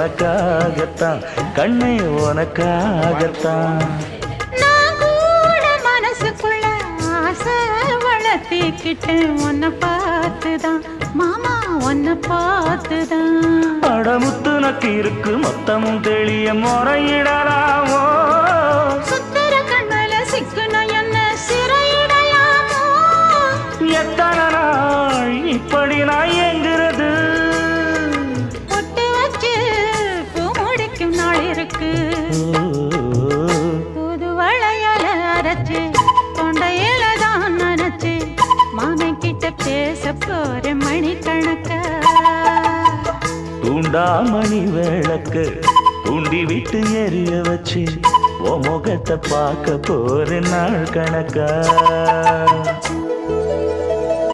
உனக்காகத்தான் கண்ணே உனக்காகத்தான். நான் கூட மனசுக்குள்ள ஆசை வளர்த்திக்கிட்டேன் உன்னை பார்த்துதான் மாமா உன்னை பார்த்துதான். அடமுத்து நக்கு இருக்கு மொத்தமும் தெளிய முறையிடலாமோ சுத்தர கண்மல சிக்குன என்ன சிறையிடலாமோ. எத்தனை நாள் இப்படி நான் எங்கிறது பொட்டு வச்சு பூ முடிக்கும் நாள் இருக்கு. புது வளையல அரைச்சு தொண்டையில தான் நினைச்சு மாமன் கிட்ட பேச போற மணிக்கணக்க. தூண்டாமணி விளக்கு தூண்டி விட்டு எரிய வச்சு உன் முகத்தை பார்க்க போற நாள் கணக்கா.